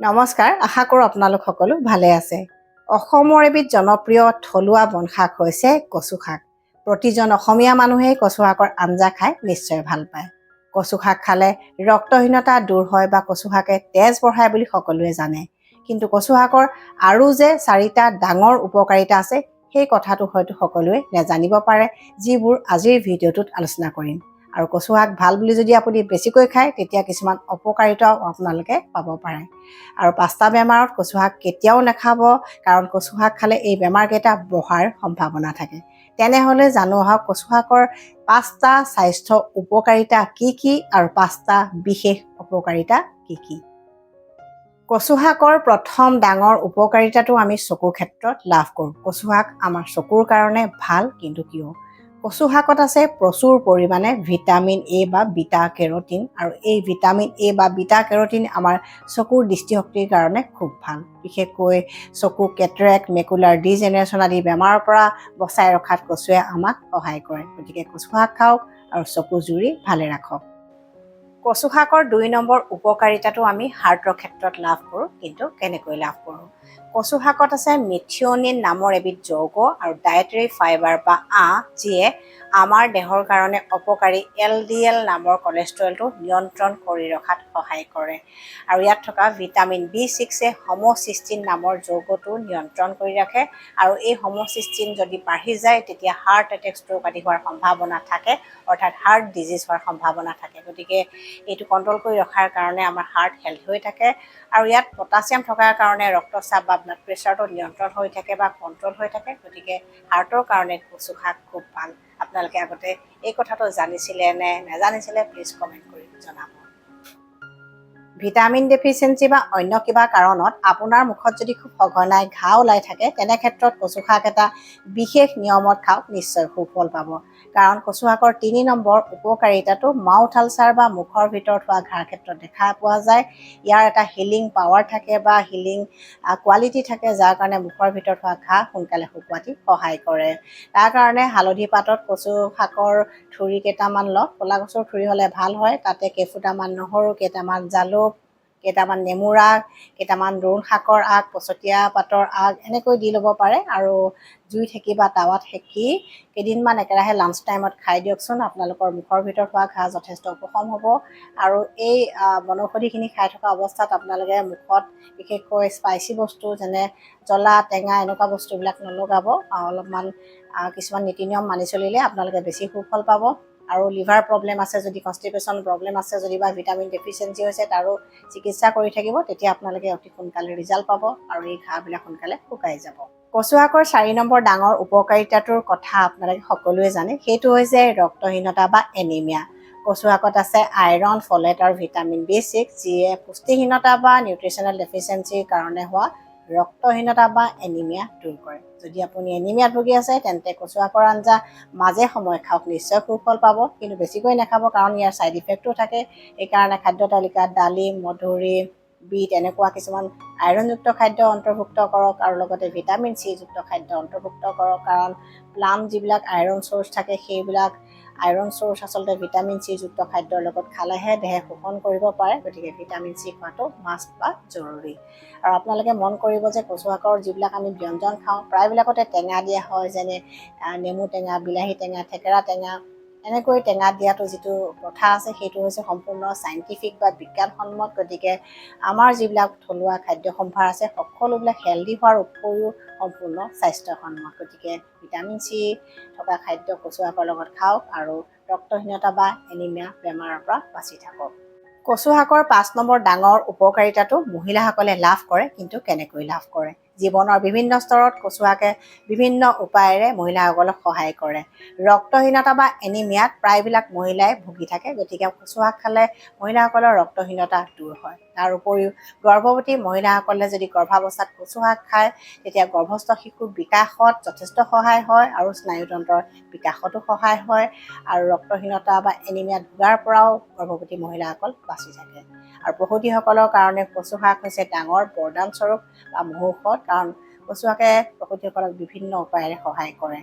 নমস্কাৰ, আশা কৰোঁ আপোনালোক সকলো ভালে আছে। অসমৰ এবিধ জনপ্ৰিয় থলুৱা বনশাক হৈছে কচু শাক। প্ৰতিজন অসমীয়া মানুহেই কচু শাকৰ আঞ্জা খাই নিশ্চয় ভাল পায়। কচু শাক খালে ৰক্তহীনতা দূৰ হয় বা কচু শাকে তেজ বঢ়ায় বুলি সকলোৱে জানে। কিন্তু কচু শাকৰ আৰু যে 4টা ডাঙৰ উপকাৰিতা আছে, সেই কথাটো হয়তো সকলোৱে নাজানিব পাৰে, যিবোৰ আজিৰ ভিডিঅ'টোত আলোচনা কৰিম। আৰু কচু শাক ভাল বুলি যদি আপুনি বেছিকৈ খায়, তেতিয়া কিছুমান অপকাৰিতাও আপোনালোকে পাব পাৰে। আৰু 5টা বেমাৰত কচু শাক কেতিয়াও নাখাব, কাৰণ কচু শাক খালে এই বেমাৰকেইটা বঢ়াৰ সম্ভাৱনা থাকে। তেনেহ'লে জানো আহক কচু শাকৰ 5টা স্বাস্থ্য উপকাৰিতা কি কি আৰু 5টা বিশেষ অপকাৰিতা কি কি। কচু শাকৰ প্ৰথম ডাঙৰ উপকাৰিতাটো আমি চকুৰ ক্ষেত্ৰত লাভ কৰোঁ। কচু শাক আমাৰ চকুৰ কাৰণে ভাল, কিন্তু কিয়? কচু শাকত আছে প্ৰচুৰ পৰিমাণে ভিটামিন এ বা বিটা কেৰটিন, আৰু এই ভিটামিন এ বা বিটা কেৰটিন আমাৰ চকুৰ দৃষ্টিশক্তিৰ কাৰণে খুব ভাল। বিশেষকৈ চকু কেটৰেক্ট, মেকুলাৰ ডিজেনেৰেশ্যন আদি বেমাৰৰ পৰা বচাই ৰখাত কচুৱে আমাক সহায় কৰে। গতিকে কচু শাক খাওক আৰু চকু জুৰি ভালে ৰাখক। কচু শাকৰ 2 নম্বৰ উপকাৰিতাটো আমি হাৰ্টৰ ক্ষেত্ৰত লাভ কৰোঁ, কিন্তু কেনেকৈ লাভ কৰোঁ? কচু শাকত আছে মিথিয়নিন নামৰ এবিধ যৌগ আৰু ডায়েটাৰী ফাইবাৰ বা আঁহ, যিয়ে আমাৰ দেহৰ কাৰণে অপকাৰী LDL নামৰ কলেষ্ট্ৰলটো নিয়ন্ত্ৰণ কৰি ৰখাত সহায় কৰে। আৰু ইয়াত থকা ভিটামিন B6এ হোম'চিষ্টিন নামৰ যৌগটো নিয়ন্ত্ৰণ কৰি ৰাখে, আৰু এই হোম'চিষ্টিন যদি বাঢ়ি যায়, তেতিয়া হাৰ্ট এটেক, ষ্ট্ৰোক আদি হোৱাৰ সম্ভাৱনা থাকে, অৰ্থাৎ হাৰ্ট ডিজিজ হোৱাৰ সম্ভাৱনা থাকে। গতিকে এইটো কণ্ট্ৰল কৰি ৰখাৰ কাৰণে আমাৰ হাৰ্ট হেল্থ হৈ থাকে। আৰু ইয়াত পটাছিয়াম থকাৰ কাৰণে ৰক্তচাপ বা ব্লাড প্ৰেছাৰটো নিয়ন্ত্ৰণ হৈ থাকে বা কণ্ট্ৰল হৈ থাকে। গতিকে হাৰ্টৰ কাৰণে কচু শাক খুব ভাল। আপোনালোকে আগতে এই কথাটো জানিছিলে নে নাজানিছিলে, প্লিজ কমেণ্ট কৰি জনাব। ভিটামিন ডেফিচিয়েঞ্চি বা অন্য কিবা কাৰণত আপোনাৰ মুখত যদি খুব সঘনাই ঘাঁ ওলাই থাকে, তেনে ক্ষেত্ৰত কচু শাক এটা বিশেষ নিয়মত খাওক, নিশ্চয় সুফল পাব। কাৰণ কচু শাকৰ 3 নম্বৰ উপকাৰিতাটো মাউথ আলচাৰ বা মুখৰ ভিতৰত হোৱা ঘাঁৰ ক্ষেত্ৰত দেখা পোৱা যায়। ইয়াৰ এটা হিলিং পাৱাৰ থাকে বা হিলিং কোৱালিটি থাকে, যাৰ কাৰণে মুখৰ ভিতৰত হোৱা ঘাঁ সোনকালে শুকুৱাত সহায় কৰে। তাৰ কাৰণে হালধি পাতত কচু শাকৰ ঠুৰি কেইটামান লওক, ক'লা কচুৰ ঠুৰি হ'লে ভাল হয়। তাতে কেইফুটামান নহৰু, কেইটামান জালুক, কেইটামান নেমুৰ আগ, কেইটামান দোৰোণ শাকৰ আগ, পচতীয়া পাতৰ আগ এনেকৈ দি ল'ব পাৰে। আৰু জুই সেকি বা টাৱাত সেকি কেইদিনমান একেৰাহে লাঞ্চ টাইমত খাই দিয়কচোন। আপোনালোকৰ মুখৰ ভিতৰত হোৱা ঘাঁ যথেষ্ট উপশম হ'ব। আৰু এই বনৌষধিখিনি খাই থকা অৱস্থাত আপোনালোকে মুখত বিশেষকৈ স্পাইচি বস্তু যেনে জ্বলা, টেঙা এনেকুৱা বস্তুবিলাক নলগাব। অলপমান কিছুমান নীতি নিয়ম মানি চলিলে আপোনালোকে বেছি সুফল পাব। আৰু লিভাৰ প্ৰব্লেম আছে যদি, কনষ্টিপেশ্যন প্ৰব্লেম আছে যদি, বা ভিটামিন ডেফিচিয়েঞ্চি হৈছে, তাৰো চিকিৎসা কৰি থাকিব। তেতিয়া আপোনালোকে অতি সোনকালে ৰিজাল্ট পাব আৰু এই ঘাঁবিলাক সোনকালে শুকাই যাব। কচু শাকৰ 4 নম্বৰ ডাঙৰ উপকাৰিতাটোৰ কথা আপোনালোকে সকলোৱে জানে, সেইটো হৈছে ৰক্তহীনতা বা এনিমিয়া। কচু শাকত আছে আইৰণ, ফলেট আৰু ভিটামিন B6, যিয়ে পুষ্টিহীনতা বা নিউট্ৰিচনেল ডেফিচিয়েঞ্চিৰ কাৰণে হোৱা ৰক্তহীনতা বা এনিমিয়া দূৰ কৰে। যদি আপুনি এনিমিয়াত ভুগি আছে, তেন্তে কচু শাকৰ আঞ্জা মাজে সময়ে খাওক, নিশ্চয় সুফল পাব। কিন্তু বেছিকৈ নাখাব, কাৰণ ইয়াৰ ছাইড ইফেক্টো থাকে। সেইকাৰণে খাদ্য তালিকাত ডালিম, মধুৰি, বিট এনেকুৱা কিছুমান আইৰণযুক্ত খাদ্য অন্তৰ্ভুক্ত কৰক, আৰু লগতে ভিটামিন C যুক্ত খাদ্য অন্তৰ্ভুক্ত কৰক। কাৰণ প্লাম যিবিলাক আইৰণ চ'ৰ্চ থাকে, সেইবিলাক আইৰণ চ'ৰ্চ আচলতে ভিটামিন C যুক্ত খাদ্যৰ লগত খালেহে দেহে শোষণ কৰিব পাৰে। গতিকে ভিটামিন C খোৱাটো মাষ্ট বা জৰুৰী। আৰু আপোনালোকে মন কৰিব যে কচু শাকৰ যিবিলাক আমি ব্যঞ্জন খাওঁ, প্ৰায়বিলাকতে টেঙা দিয়া হয়, যেনে নেমু টেঙা, বিলাহী টেঙা, থেকেৰা টেঙা। এনেকৈ টেঙা দিয়াটো যিটো প্ৰথা আছে, সেইটো হৈছে সম্পূৰ্ণ চাইণ্টিফিক বা বিজ্ঞানসন্মত। গতিকে আমাৰ যিবিলাক থলুৱা খাদ্য সম্ভাৰ আছে, সকলোবিলাক হেল্ডি হোৱাৰ উপৰিও সম্পূৰ্ণ স্বাস্থ্যসন্মত। গতিকে ভিটামিন C থকা খাদ্য কচু শাকৰ লগত খাওক আৰু ৰক্তহীনতা বা এনিমিয়া বেমাৰৰ পৰা বাচি থাকক। কচু শাকৰ 5 নম্বৰ ডাঙৰ উপকাৰিতাটো মহিলাসকলে লাভ কৰে, কিন্তু কেনেকৈ লাভ কৰে? জীৱনৰ বিভিন্ন স্তৰত কচু শাকে বিভিন্ন উপায়েৰে মহিলাসকলক সহায় কৰে। ৰক্তহীনতা বা এনিমিয়াত প্ৰায়বিলাক মহিলাই ভুগি থাকে। গতিকে কচু শাক খালে মহিলাসকলৰ ৰক্তহীনতা দূৰ হয়। তাৰ উপৰিও গৰ্ভৱতী মহিলাসকলে যদি গৰ্ভাৱস্থাত কচু শাক খায়, তেতিয়া গৰ্ভস্থ শিশুৰ বিকাশত যথেষ্ট সহায় হয়, আৰু স্নায়ুতন্ত্ৰৰ বিকাশতো সহায় হয়। আৰু ৰক্তহীনতা বা এনিমিয়াত ভোগাৰ পৰাও গৰ্ভৱতী মহিলাসকল বাচি থাকে। আৰু প্ৰসূতিসকলৰ কাৰণে কচু শাক হৈছে ডাঙৰ বৰদান স্বৰূপ বা মহৌষধ, কাৰণ কচু শাকে প্ৰসূতিসকলক বিভিন্ন উপায়েৰে সহায় কৰে।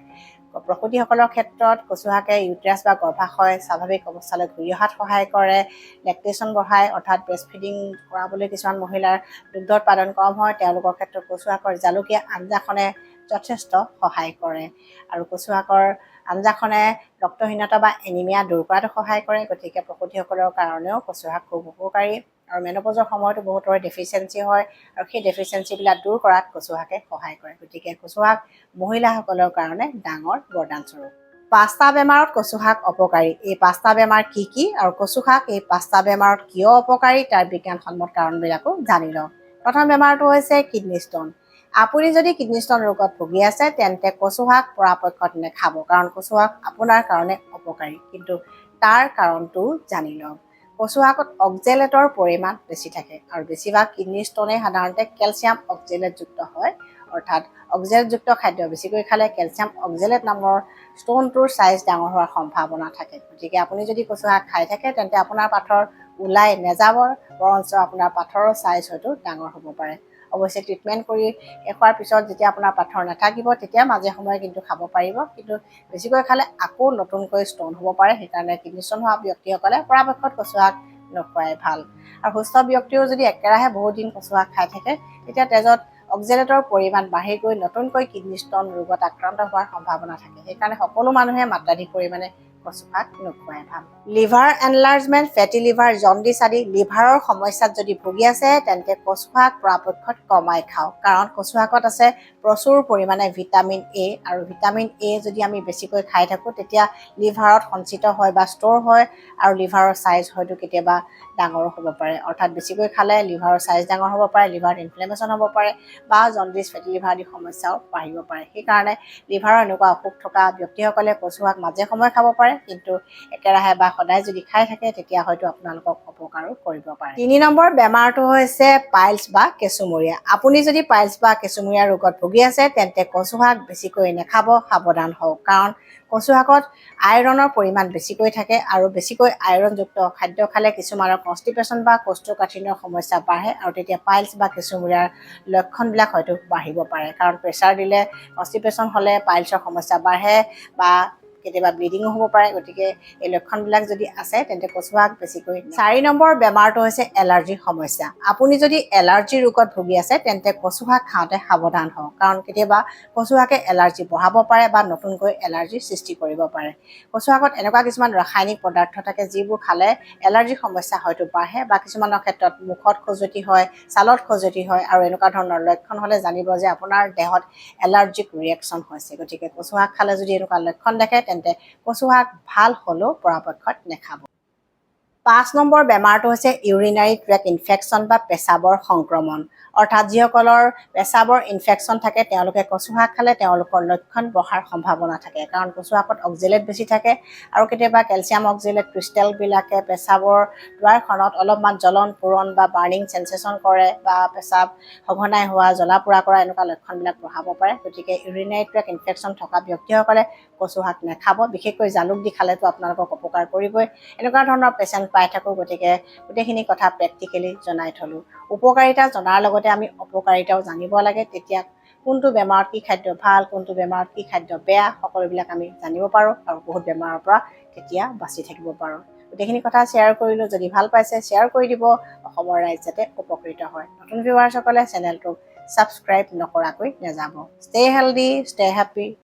প্ৰসূতিসকলৰ ক্ষেত্ৰত কচু শাকে ইউটেৰাছ বা গৰ্ভাশয় স্বাভাৱিক অৱস্থালৈ ঘূৰি অহাত সহায় কৰে, লেক্টেশ্যন বঢ়ায়, অৰ্থাৎ ব্ৰেষ্ট ফিডিং কৰাবলৈ কিছুমান মহিলাৰ দুগ্ধ উৎপাদন কম হয়, তেওঁলোকৰ ক্ষেত্ৰত কচু শাকৰ জালুকীয়া আঞ্জাখনে যথেষ্ট সহায় কৰে। আৰু কচু শাকৰ আঞ্জাখনে ৰক্তহীনতা বা এনিমিয়া দূৰ কৰাতো সহায় কৰে। গতিকে প্ৰসূতিসকলৰ কাৰণেও কচু শাক খুব উপকাৰী। আৰু মেন'পজৰ সময়তো বহুতৰে ডেফিচিয়েঞ্চি হয়, আৰু সেই ডেফিচিয়েঞ্চিবিলাক দূৰ কৰাত কচু শাকে সহায় কৰে। গতিকে কচু শাক মহিলাসকলৰ কাৰণে ডাঙৰ বৰদানস্বৰূপ। 5টা বেমাৰত কচু শাক অপকাৰী। এই 5টা বেমাৰ কি কি আৰু কচু শাক এই 5টা বেমাৰত কিয় অপকাৰী তাৰ বিজ্ঞানসন্মত কাৰণবিলাকো জানি লওঁ। প্ৰথম বেমাৰটো হৈছে কিডনী ষ্ট'ন। আপুনি যদি কিডনী ষ্ট'ন ৰোগত ভুগি আছে তেন্তে কচু শাক পৰাপক্ষত নেখাব, কাৰণ কচু শাক আপোনাৰ কাৰণে অপকাৰী। কিন্তু তাৰ কাৰণটো জানি লওক। কচু শাকত অক্সেলেটৰ পৰিমাণ বেছি থাকে, আৰু বেছিভাগ কিডনী ষ্ট'নে সাধাৰণতে কেলছিয়াম অক্সেলেটযুক্ত হয়, অৰ্থাৎ অক্সেলেটযুক্ত খাদ্য বেছিকৈ খালে কেলছিয়াম অক্সেলেট নামৰ ষ্ট'নটোৰ ছাইজ ডাঙৰ হোৱাৰ সম্ভাৱনা থাকে। গতিকে আপুনি যদি কচু শাক খাই থাকে তেন্তে আপোনাৰ পাথৰ ওলাই নাযাব, বৰঞ্চ আপোনাৰ পাথৰৰ ছাইজ হয়তো ডাঙৰ হ'ব পাৰে। অৱশ্যে ট্ৰিটমেণ্ট কৰি শেষ হোৱাৰ পিছত যেতিয়া আপোনাৰ পাথৰ নাথাকিব তেতিয়া মাজে সময়ে কিন্তু খাব পাৰিব, কিন্তু বেছিকৈ খালে আকৌ নতুনকৈ ষ্ট'ন হ'ব পাৰে। সেইকাৰণে কিডনী ষ্ট'ন হোৱা ব্যক্তিসকলে পৰাপক্ষত কচু শাক নোখোৱাই ভাল। আৰু সুস্থ ব্যক্তিও যদি একেৰাহে বহুত দিন কচু শাক খাই থাকে তেতিয়া তেজত অক্সেলেটৰ পৰিমাণ বাঢ়ি গৈ নতুনকৈ কিডনী ষ্ট'ন ৰোগত আক্ৰান্ত হোৱাৰ সম্ভাৱনা থাকে। সেইকাৰণে সকলো মানুহে মাত্ৰাধিক পৰিমাণে কচু শাক নোখোৱাই ভাল। লিভাৰ এনলাৰ্জমেণ্ট, ফেটি লিভাৰ, জণ্ডিছ আদি লিভাৰৰ সমস্যাত যদি ভুগি আছে তেন্তে কচু শাক পৰাপক্ষত কমাই খাওক, কাৰণ কচু শাকত আছে প্ৰচুৰ পৰিমাণে ভিটামিন এ, আৰু ভিটামিন এ যদি আমি বেছিকৈ খাই থাকোঁ তেতিয়া লিভাৰত সঞ্চিত হয় বা ষ্ট'ৰ হয়, আৰু লিভাৰৰ ছাইজ হয়তো কেতিয়াবা ডাঙৰো হ'ব পাৰে। অৰ্থাৎ বেছিকৈ খালে লিভাৰৰ ছাইজ ডাঙৰ হ'ব পাৰে, লিভাৰত ইনফ্লেমেশ্যন হ'ব পাৰে, বা জণ্ডিছ, ফেটি লিভাৰ আদি সমস্যাও বাঢ়িব পাৰে। সেইকাৰণে লিভাৰৰ এনেকুৱা অসুখ থকা ব্যক্তিসকলে কচু শাক মাজে সময়ে খাব পাৰে, কিন্তু একেৰাহে বা সদায় যদি খাই থাকে তেতিয়া হয়তো আপোনালোকক অপকাৰো কৰিব পাৰে। 3 নম্বৰ বেমাৰটো হৈছে পাইলছ বা কেঁচুমূৰীয়া। আপুনি যদি পাইলছ বা কেঁচুমূৰীয়া ৰোগত ভুগি আছে তেন্তে কচু শাক বেছিকৈ নাখাব, সাৱধান হওক। কাৰণ কচু শাকত আইৰণৰ পৰিমাণ বেছিকৈ থাকে, আৰু বেছিকৈ আইৰণযুক্ত খাদ্য খালে কিছুমানৰ কনষ্টিপেশ্যন বা কৌষ্ঠকাঠিন্যৰ সমস্যা বাঢ়ে, আৰু তেতিয়া পাইলছ বা কেঁচুমূৰীয়াৰ লক্ষণবিলাক হয়তো বাঢ়িব পাৰে। কাৰণ প্ৰেছাৰ দিলে, কনষ্টিপেশ্যন হ'লে পাইলছৰ সমস্যা বাঢ়ে, বা কেতিয়াবা ব্লিডিঙো হ'ব পাৰে। গতিকে এই লক্ষণবিলাক যদি আছে তেন্তে কচু শাক বেছিকৈ। 4 নম্বৰ বেমাৰটো হৈছে এলাৰ্জিৰ সমস্যা। আপুনি যদি এলাৰ্জি ৰোগত ভুগি আছে তেন্তে কচু শাক খাওঁতে সাৱধান হওক, কাৰণ কেতিয়াবা কচু শাকে এলাৰ্জি বঢ়াব পাৰে বা নতুনকৈ এলাৰ্জিৰ সৃষ্টি কৰিব পাৰে। কচু শাকত এনেকুৱা কিছুমান ৰাসায়নিক পদাৰ্থ থাকে যিবোৰ খালে এলাৰ্জিৰ সমস্যা হয়তো বাঢ়ে, বা কিছুমানৰ ক্ষেত্ৰত মুখত খজুৱতি হয়, ছালত খজুৱতি হয়, আৰু এনেকুৱা ধৰণৰ লক্ষণ হ'লে জানিব যে আপোনাৰ দেহত এলাৰ্জিক ৰিয়েকশ্যন হৈছে। গতিকে কচু শাক খালে যদি এনেকুৱা লক্ষণ দেখে তেন্তে কচু শাক ভাল হ'লেও পৰাপক্ষত নাখাব। 5 নম্বৰ বেমাৰটো হৈছে ইউৰিনাৰী ট্ৰেক্ট ইনফেকশ্যন বা পেচাবৰ সংক্ৰমণ। অৰ্থাৎ যিসকলৰ পেচাবৰ ইনফেকশ্যন থাকে তেওঁলোকে কচু শাক খালে তেওঁলোকৰ লক্ষণ বঢ়াৰ সম্ভাৱনা থাকে, কাৰণ কচু শাকত অক্সেলেট বেছি থাকে, আৰু কেতিয়াবা কেলছিয়াম অক্সেলেট ক্ৰিষ্টেলবিলাকে পেচাবৰ দুৱাৰখনত অলপমান জ্বলন, পোৰণ বা বাৰ্ণিং চেনচেশ্যন কৰে, বা পেচাব সঘনাই হোৱা, জ্বলা পোৰা কৰা এনেকুৱা লক্ষণবিলাক বঢ়াব পাৰে। গতিকে ইউৰিনাৰী ট্ৰেক্ট ইনফেকশ্যন থকা ব্যক্তিসকলে কচু শাক নাখাব। বিশেষকৈ জালুক দি খালেতো আপোনালোকক অপকাৰ কৰিবই। এনেকুৱা ধৰণৰ পেচেণ্ট পাই থাকোঁ, গতিকে গোটেইখিনি কথা প্ৰেক্টিকেলি জনাই থলোঁ। উপকাৰিতা জনাৰ লগতে আমি অপকাৰিতাও জানিব লাগে, তেতিয়া কোনটো বেমাৰত কি খাদ্য ভাল, কোনটো বেমাৰত কি খাদ্য বেয়া, সকলোবিলাক আমি জানিব পাৰোঁ, আৰু বহুত বেমাৰৰ পৰা তেতিয়া বাচি থাকিব পাৰোঁ। গোটেইখিনি কথা শ্বেয়াৰ কৰিলোঁ। যদি ভাল পাইছে শ্বেয়াৰ কৰি দিব, অসমৰ ৰাইজ যাতে উপকৃত হয়। নতুন ভিউৱাৰ্ছসকলে চেনেলটোক ছাবস্ক্ৰাইব নকৰাকৈ নাযাব। Stay healthy, stay happy.